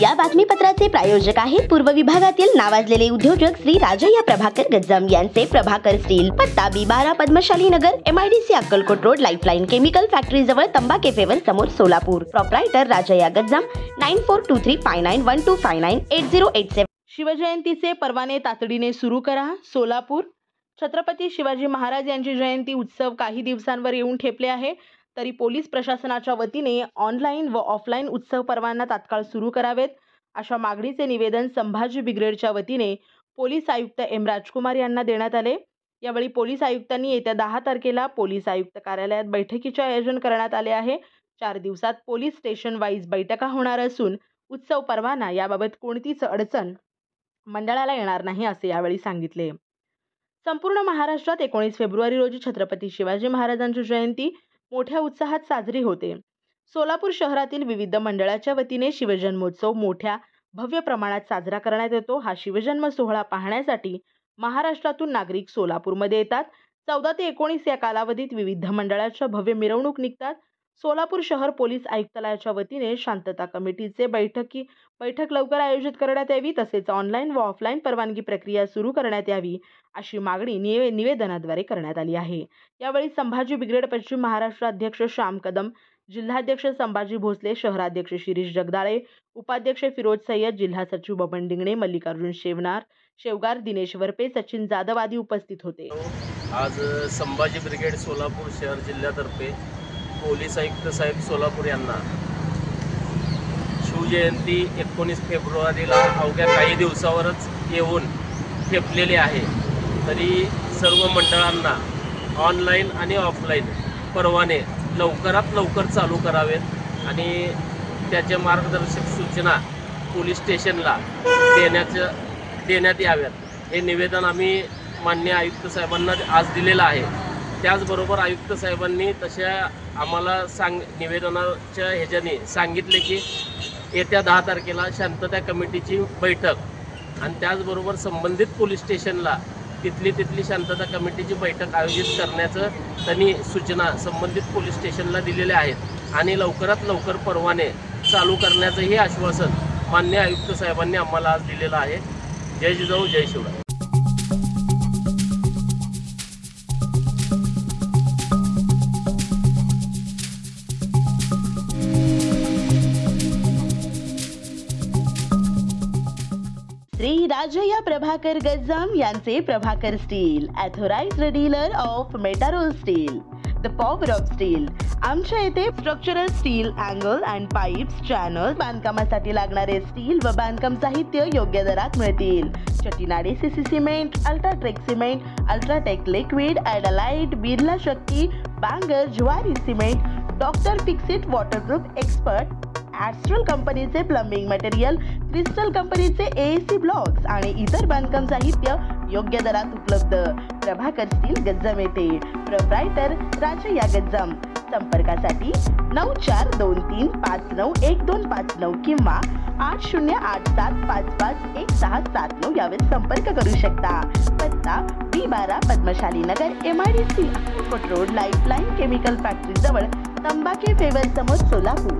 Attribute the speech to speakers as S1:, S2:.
S1: या बातमीपत्राचे प्रायोजक आहेत पूर्व विभागातील नावाजलेले उद्योजक श्री राजय्या प्रभाकर गज्जाम यांचे प्रभाकर स्टील, पत्ता B12 पद्मशाली नगर, MIDC Akkalkot road, lifeline chemical factory जवळ, तंबा केफेवर समोर, सोलापूर. प्रोप्रायटर राजय्या गज्जाम 94235912598087.
S2: शिवजयंतीचे परवाने तातडीने सुरू करा. सोलापूर. छत्रपती शिवाजी महाराज यांची जयंती उत्सव काही दिवसांवर येऊन ठेपले आहे, तरी पोलीस प्रशासनाच्या वतीने ऑनलाईन व ऑफलाईन उत्सव परवाना तात्काळ सुरू करावेत, अशा मागणीचे निवेदन संभाजी ब्रिगेडच्या वतीने पोलीस आयुक्त M. राजकुमार यांना देण्यात आले. यावेळी पोलीस आयुक्तांनी येत्या 10 तारखेला पोलीस आयुक्त कार्यालयात बैठकीचे आयोजन करण्यात आले आहे. 4 दिवसात पोलीस स्टेशन वाईज बैठका होणार असून उत्सव परवाना याबाबत कोणतीच अडचण मंडळाला येणार नाही, असे यावेळी सांगितले. संपूर्ण महाराष्ट्रात 19 फेब्रुवारी रोजी छत्रपती शिवाजी महाराजांची जयंती मोठ्या उत्साहात साजरी होते. सोलापूर शहरातील विविध मंडळाच्या वतीने शिवजन्मोत्सव मोठ्या भव्य प्रमाणात साजरा करण्यात येतो. हा शिवजन्म सोहळा पाहण्यासाठी महाराष्ट्रातून नागरिक सोलापूरमध्ये येतात. 14 ते 19 या कालावधीत विविध मंडळाच्या भव्य मिरवणूक निघतात. सोलापूर शहर पोलीस आयुक्तालयाच्या वतीने शांतता कमिटीचे बैठक लवकर आयोजित करण्यात यावी, तसेच ऑनलाईन व ऑफलाईन परवानगी प्रक्रिया सुरू करण्यात यावी, अशी मागणी निवेदनाद्वारे करण्यात आली आहे. यावेळी संभाजी ब्रिगेड पश्चिम महाराष्ट्र अध्यक्ष श्याम कदम, जिल्हाध्यक्ष संभाजी भोसले, शहराध्यक्ष शिरीष जगदाळे, उपाध्यक्ष फिरोज सय्यद, जिल्हा सचिव बबन डिंगणे, मल्लिकार्जुन शेवगार, दिनेश वरपे, सचिन जाधव आदी उपस्थित होते.
S3: आज संभाजी ब्रिगेड सोलापूर शहर जिल्ह्यातर्फे पोलीस आयुक्त साहेब सोलापूर यांना शिवजयंती 19 फेब्रुवारीला अवघ्या काही दिवसावरच येऊन ठेपलेली आहे, तरी सर्व मंडळांना ऑनलाईन आणि ऑफलाईन परवाने लवकरात लवकर चालू करावेत आणि त्याच्या मार्गदर्शक सूचना पोलीस स्टेशनला देण्यात याव्यात. हे निवेदन आम्ही माननीय आयुक्त साहेबांना आज दिलेलं आहे. त्याचबरोबर आयुक्त साहेबांनी तशा आम्हाला निवेदनाच्या ह्याच्याने सांगितले की येत्या 10 तारखेला शांतता कमिटीची बैठक आणि त्याचबरोबर संबंधित पोलीस स्टेशनला तिथली शांतता कमिटीची बैठक आयोजित करण्याचं त्यांनी सूचना संबंधित पोलीस स्टेशनला दिलेल्या आहेत आणि लवकरात लवकर परवाने चालू करण्याचंही आश्वासन माननीय आयुक्त साहेबांनी आम्हाला आज दिलेलं आहे. जय जिजाऊ, जय शिवराय.
S2: श्री राजय्या प्रभाकर गज्जाम यांचे Prabhakar steel, authorised dealer of Metarol steel, the power of steel. आमच्या येथे structural steel, angle and pipes, channel, बांधकामासाठी लागणारे स्टील व बांधकाम साहित्य योग्य दरात मिळतील. Chettinad CC cement, UltraTech cement, UltraTech liquid, ॲडालाइट, Birla Shakti, Bangur, Zuari cement, doctor Fixit waterproof expert, Astral कंपनीचे प्लंबिंग मटेरियल, क्रिस्टल कंपनीचे AAC ब्लॉक्स आणि इतर बांधकाम साहित्य योग्य दरात उपलब्ध. प्रभाकर स्टील, गज्जाम येथे. प्रोप्रायटर राजय्या गज्जाम. संपर्कासाठी 9423591259 किंवा 8087551679 यावर संपर्क करू शकता. पत्ता B12 पद्मशाली नगर, MIDC Akkalkot road, lifeline chemical factory जवळ, तंबा केफेवर समोर, सोलापूर.